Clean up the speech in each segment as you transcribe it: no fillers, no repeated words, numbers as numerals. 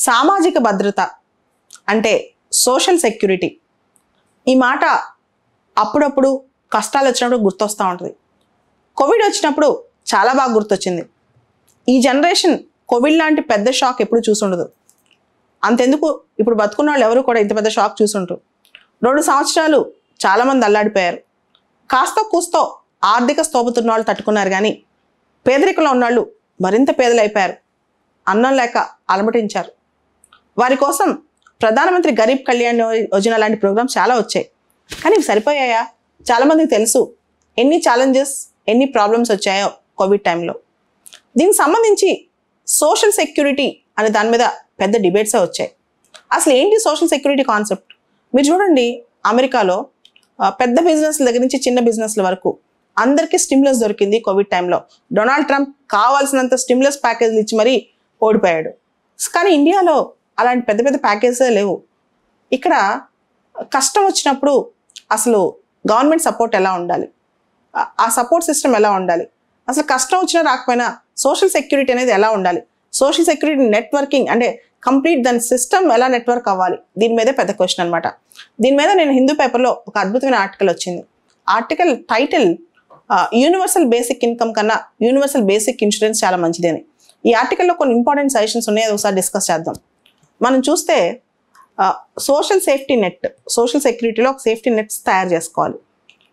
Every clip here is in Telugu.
సామాజిక భద్రత అంటే సోషల్ సెక్యూరిటీ. ఈ మాట అప్పుడప్పుడు కష్టాలు వచ్చినప్పుడు గుర్తొస్తూ ఉంటుంది. కోవిడ్ వచ్చినప్పుడు చాలా బాగా గుర్తొచ్చింది. ఈ జనరేషన్ కోవిడ్ లాంటి పెద్ద షాక్ ఎప్పుడు చూసుండదు. అంతెందుకు ఇప్పుడు బతుకున్న వాళ్ళు ఎవరు కూడా ఇంత పెద్ద షాక్ చూసుంటారు. 2 సంవత్సరాలు చాలామంది అల్లాడిపోయారు. కాస్తో కూస్తో ఆర్థిక స్తోమతున్న వాళ్ళు తట్టుకున్నారు, కానీ పేదరికంలో ఉన్నవాళ్ళు మరింత పేదలైపోయారు. అన్నం లేక అలమటించారు. వారి కోసం ప్రధానమంత్రి గరీబ్ కళ్యాణ్ యోజన లాంటి ప్రోగ్రామ్స్ చాలా వచ్చాయి, కానీ ఇవి సరిపోయాయా? చాలామందికి తెలుసు ఎన్ని ఛాలెంజెస్, ఎన్ని ప్రాబ్లమ్స్ వచ్చాయో కోవిడ్ టైంలో. దీనికి సంబంధించి సోషల్ సెక్యూరిటీ అనే దాని మీద పెద్ద డిబేట్సే వచ్చాయి. అసలు ఏంటి సోషల్ సెక్యూరిటీ కాన్సెప్ట్? మీరు చూడండి, అమెరికాలో పెద్ద బిజినెస్ల దగ్గర నుంచి చిన్న బిజినెస్ల వరకు అందరికీ స్టిమ్యులస్ దొరికింది కోవిడ్ టైంలో. డొనాల్డ్ ట్రంప్ కావాల్సినంత స్టిమ్యులస్ ప్యాకేజీలు ఇచ్చి మరీ ఓడిపోయాడు. కానీ ఇండియాలో అలాంటి పెద్ద పెద్ద ప్యాకేజెస్ లేవు. ఇక్కడ కష్టం వచ్చినప్పుడు అసలు గవర్నమెంట్ సపోర్ట్ ఎలా ఉండాలి, ఆ సపోర్ట్ సిస్టమ్ ఎలా ఉండాలి, అసలు కష్టం వచ్చినా రాకపోయినా సోషల్ సెక్యూరిటీ అనేది ఎలా ఉండాలి, సోషల్ సెక్యూరిటీ నెట్వర్కింగ్ అంటే కంప్లీట్ దాని సిస్టమ్ ఎలా నెట్వర్క్ అవ్వాలి, దీని మీదే పెద్ద క్వశ్చన్ అనమాట. దీని మీద నేను హిందూ పేపర్లో ఒక అద్భుతమైన ఆర్టికల్ వచ్చింది. Article title universal basic income కన్నా యూనివర్సల్ బేసిక్ ఇన్సూరెన్స్ చాలా మంచిది అని. ఈ ఆర్టికల్లో కొన్ని ఇంపార్టెంట్ సజెషన్స్ ఉన్నాయి, అది ఒకసారి డిస్కస్ చేద్దాం. మనం చూస్తే సోషల్ సేఫ్టీ నెట్, సోషల్ సెక్యూరిటీలో ఒక సేఫ్టీ నెట్స్ తయారు చేసుకోవాలి.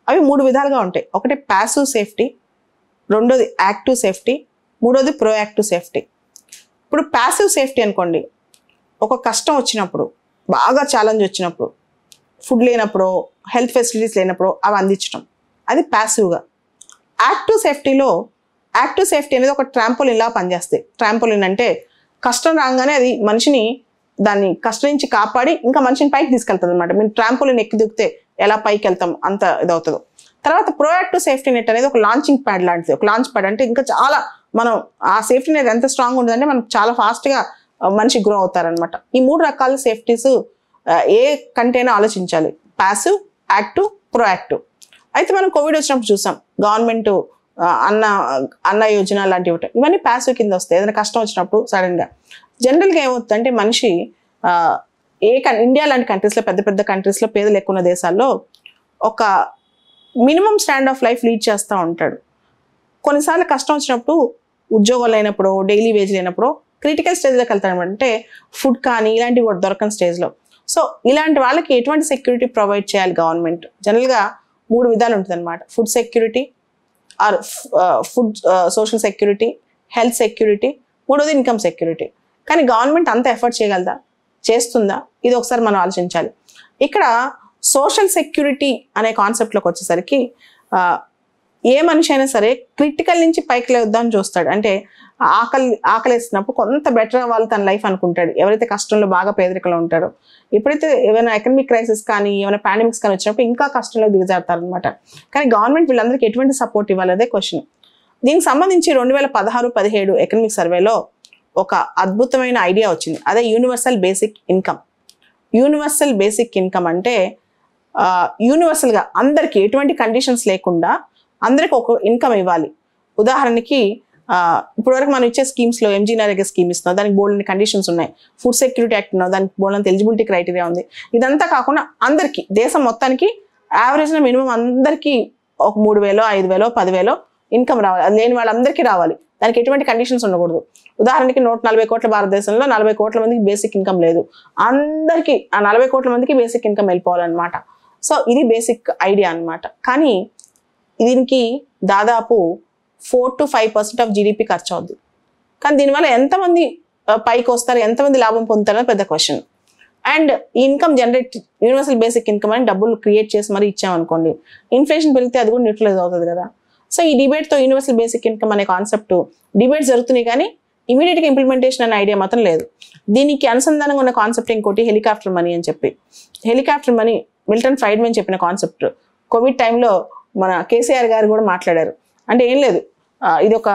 అవి 3 విధాలుగా ఉంటాయి. ఒకటి ప్యాసివ్ సేఫ్టీ, రెండోది యాక్టివ్ సేఫ్టీ, మూడోది ప్రోయాక్టివ్ సేఫ్టీ. ఇప్పుడు ప్యాసివ్ సేఫ్టీ అనుకోండి, ఒక కష్టం వచ్చినప్పుడు, బాగా ఛాలెంజ్ వచ్చినప్పుడు, ఫుడ్ లేనప్పుడు, హెల్త్ ఫెసిలిటీస్ లేనప్పుడు అవి అందించడం, అది ప్యాసివ్గా. యాక్టివ్ సేఫ్టీ అనేది ఒక ట్రాంపోలిన్ లా పనిచేస్తాయి. ట్రాంపోలిన్ అంటే కష్టం రాగానే అది మనిషిని దాన్ని కష్టం నుంచి కాపాడి ఇంకా మనిషిని పైకి తీసుకెళ్తుంది అనమాట. మీరు ట్రాంపోలిన్ ఎక్కి దిగితే ఎలా పైకి వెళ్తాం అంత ఇదవుతుందో. తర్వాత ప్రోయాక్టివ్ సేఫ్టీ నెట్ అనేది ఒక లాంచింగ్ ప్యాడ్ లాంటిది. ఒక లాంచ్ ప్యాడ్ అంటే ఇంకా చాలా మనం ఆ సేఫ్టీ నెట్ ఎంత స్ట్రాంగ్ ఉంటుందంటే మనం చాలా ఫాస్ట్గా మనిషి గ్రో అవుతారనమాట. ఈ 3 రకాల సేఫ్టీస్ ఏ కంటైనా ఆలోచించాలి: ప్యాసివ్, యాక్టివ్, ప్రోయాక్టివ్. అయితే మనం కోవిడ్ వచ్చినప్పుడు చూసాం, గవర్నమెంట్ అన్న యోజన లాంటివి ఉంటాయి. ఇవన్నీ ప్యాసివ్ కింద వస్తాయి. ఏదైనా కష్టం వచ్చినప్పుడు సడన్గా. జనరల్గా ఏమవుతుందంటే మనిషి ఇండియా లాంటి కంట్రీస్లో, పెద్ద పెద్ద కంట్రీస్లో, పేదలు ఎక్కువ ఉన్న దేశాల్లో ఒక minimum stand of life lead చేస్తూ ఉంటాడు. కొన్నిసార్లు కష్టం వచ్చినప్పుడు, ఉద్యోగాలు లేనప్పుడు, డైలీ వేజ్ లేనప్పుడు క్రిటికల్ స్టేజ్లోకి వెళ్తాడు. అంటే ఫుడ్ కానీ ఇలాంటివి కూడా దొరకని స్టేజ్లో. సో ఇలాంటి వాళ్ళకి ఎటువంటి సెక్యూరిటీ ప్రొవైడ్ చేయాలి గవర్నమెంట్? జనరల్గా 3 విధాలు ఉంటుంది అనమాట. Food security or food social security, health security, మూడోది ఇన్కమ్ సెక్యూరిటీ. కానీ గవర్నమెంట్ అంత ఎఫర్ట్ చేయగలదా, చేస్తుందా? ఇది ఒకసారి మనం ఆలోచించాలి. ఇక్కడ సోషల్ సెక్యూరిటీ అనే కాన్సెప్ట్లోకి వచ్చేసరికి ఏ మనిషి అయినా సరే క్రిటికల్ నుంచి పైకి లేద్దామని చూస్తాడు. అంటే ఆకలిస్తున్నప్పుడు కొంత బెటర్ అవ్వాలి తన లైఫ్ అనుకుంటాడు. ఎవరైతే కష్టంలో బాగా పేదరికంలో ఉంటారో, ఎప్పుడైతే ఏమైనా ఎకనామిక్ క్రైసిస్ కానీ ఏమైనా పాండమిక్స్ కానీ వచ్చినప్పుడు ఇంకా కష్టంలో దిగజారుతారనమాట. కానీ గవర్నమెంట్ వీళ్ళందరికీ ఎటువంటి సపోర్ట్ ఇవ్వాలి అదే క్వశ్చన్. దీనికి సంబంధించి 2016-17 ఎకనామిక్ సర్వేలో ఒక అద్భుతమైన ఐడియా వచ్చింది. అదే universal basic income. Universal basic income అంటే యూనివర్సల్గా అందరికీ ఎటువంటి కండిషన్స్ లేకుండా అందరికి ఒక ఇన్కమ్ ఇవ్వాలి. ఉదాహరణకి ఇప్పటివరకు మనం ఇచ్చే స్కీమ్స్లో ఎంజీ నరేగా స్కీమ్ ఇస్తున్నాం, దానికి బోల్డ్ కండిషన్స్ ఉన్నాయి. ఫుడ్ సెక్యూరిటీ యాక్ట్ ఉన్నాం, దానికి బోల్డ్ ఎలిజిబిలిటీ క్రైటీరియా ఉంది. ఇదంతా కాకుండా అందరికీ, దేశం మొత్తానికి యావరేజ్న మినిమం అందరికీ ఒక 3,000, 5,000, 10,000 ఇన్కమ్ రావాలి. అది లేని వాళ్ళందరికీ రావాలి. దానికి ఎటువంటి కండిషన్స్ ఉండకూడదు. ఉదాహరణకి 140 కోట్ల భారతదేశంలో 40 కోట్ల మందికి బేసిక్ ఇన్కమ్ లేదు. అందరికీ ఆ 40 కోట్ల మందికి బేసిక్ ఇన్కమ్ వెళ్ళిపోవాలన్నమాట. సో ఇది బేసిక్ ఐడియా అనమాట. కానీ దీనికి దాదాపు 4 to 5% ఆఫ్ జీడిపి ఖర్చు అవుద్ది. కానీ దీనివల్ల ఎంతమంది పైకి వస్తారు, ఎంతమంది లాభం పొందుతారో పెద్ద క్వశ్చన్. అండ్ ఈ income generate, universal basic income అని డబ్బులు క్రియేట్ చేసి మరీ ఇచ్చామనుకోండి, ఇన్ఫ్లేషన్ పెరిగితే అది కూడా న్యూట్రలైజ్ అవుతుంది కదా. సో ఈ డిబేట్తో యూనివర్సల్ బేసిక్ ఇన్కమ్ అనే కాన్సెప్ట్ డిబేట్ జరుగుతున్నాయి, కానీ ఇమీడియట్గా ఇంప్లిమెంటేషన్ అనే ఐడియా మాత్రం లేదు. దీనికి అనుసంధానంగా ఉన్న కాన్సెప్ట్ ఇంకోటి హెలికాప్టర్ మనీ అని చెప్పి. హెలికాప్టర్ మనీ మిల్టన్ ఫ్రైడ్మన్ చెప్పిన కాన్సెప్ట్. కోవిడ్ టైంలో మన కేసీఆర్ గారు కూడా మాట్లాడారు. అంటే ఏం లేదు, ఇది ఒక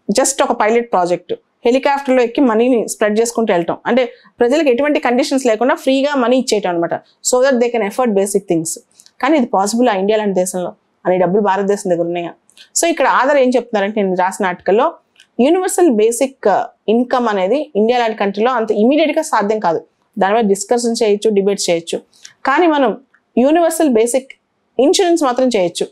జస్ట్ ఒక పైలట్ ప్రాజెక్ట్. హెలికాప్టర్లో ఎక్కి మనీని స్ప్రెడ్ చేసుకుంటూ వెళ్ళటం, అంటే ప్రజలకు ఎటువంటి కండిషన్స్ లేకుండా ఫ్రీగా మనీ ఇచ్చేయటం అనమాట. So that they can effort basic things. కానీ ఇది పాసిబుల్ ఆ ఇండియా లాంటి దేశంలో? అనే డబ్బులు భారతదేశం దగ్గర ఉన్నాయా? సో ఇక్కడ ఆధార్ ఏం చెప్తున్నారంటే, నేను రాసిన ఆర్టికల్లో యూనివర్సల్ బేసిక్ ఇన్కమ్ అనేది ఇండియా లాంటి కంట్రీలో అంత ఇమీడియట్గా సాధ్యం కాదు. దాని మీద డిస్కషన్ చేయొచ్చు, డిబేట్స్ చేయొచ్చు. కానీ మనం యూనివర్సల్ బేసిక్ ఇన్సూరెన్స్ మాత్రం చేయొచ్చు.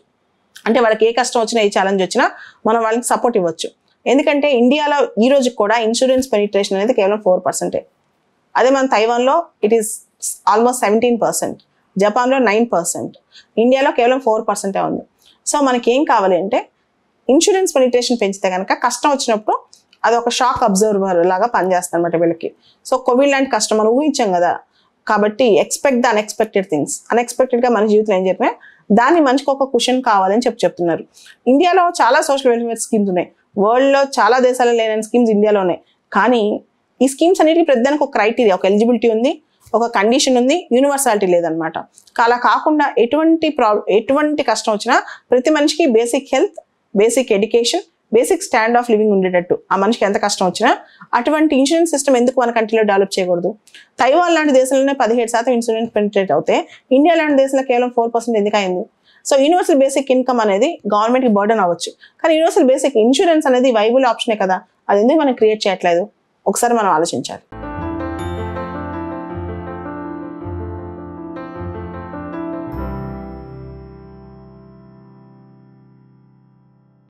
అంటే వాళ్ళకి ఏ కష్టం వచ్చినా, ఏ ఛాలెంజ్ వచ్చినా మనం వాళ్ళకి సపోర్ట్ ఇవ్వచ్చు. ఎందుకంటే ఇండియాలో ఈ రోజు కూడా ఇన్సూరెన్స్ పెనిట్రేషన్ అనేది కేవలం 4%. అదే మన తైవాన్లో ఇట్ ఈస్ ఆల్మోస్ట్ 17%, జపాన్లో 9%, ఇండియాలో కేవలం 4% ఉంది. సో మనకి ఏం కావాలి అంటే ఇన్సూరెన్స్ పెనిట్రేషన్ పెంచితే కనుక కష్టం వచ్చినప్పుడు అది ఒక షాక్ అబ్జర్వర్ లాగా పనిచేస్తుంది అనమాట వీళ్ళకి. సో కోవిడ్ లాంటి కష్టం మనం ఊహించాం కదా, కాబట్టి ఎక్స్పెక్ట్ ద అన్ఎక్స్పెక్టెడ్ థింగ్స్. అన్ఎక్స్పెక్టెడ్గా మన జీవితంలో ఏం జరిగినా దాన్ని మనిషికి ఒక క్వశ్చన్ కావాలని చెప్తున్నారు. ఇండియాలో చాలా సోషల్ వెల్ఫేర్ స్కీమ్స్ ఉన్నాయి. వరల్డ్లో చాలా దేశాల్లో లేని స్కీమ్స్ ఇండియాలో ఉన్నాయి. కానీ ఈ స్కీమ్స్ అన్నిటికీ ప్రతిదానికి ఒక క్రైటీరియా, ఒక ఎలిజిబిలిటీ ఉంది, ఒక కండిషన్ ఉంది, యూనివర్సాలిటీ లేదనమాట. అలా కాకుండా ఎటువంటి కష్టం వచ్చినా ప్రతి మనిషికి basic health, basic education, basic stand of living ఉండేటట్టు ఆ మనిషికి ఎంత కష్టం వచ్చినా అటువంటి ఇన్సూరెన్స్ సిస్టమ్ ఎందుకు మన కంట్రీలో డెవలప్ చేయకూడదు? తైవాన్ లాంటి దేశంలోనే 17% ఇన్సూరెన్స్ పెనిట్రేట్ అవుతే ఇండియా లాంటి దేశంలో కేవలం 4% ఎందుకు అయింది? సో యూనివర్సల్ బేసిక్ ఇన్కమ్ అనేది గవర్నమెంట్కి బర్డెన్ అవ్వచ్చు, కానీ యూనివర్సల్ బేసిక్ ఇన్సూరెన్స్ అనేది వైబుల్ ఆప్షనే కదా, అది ఎందుకు మనం క్రియేట్ చేయట్లేదు? ఒకసారి మనం ఆలోచించాలి.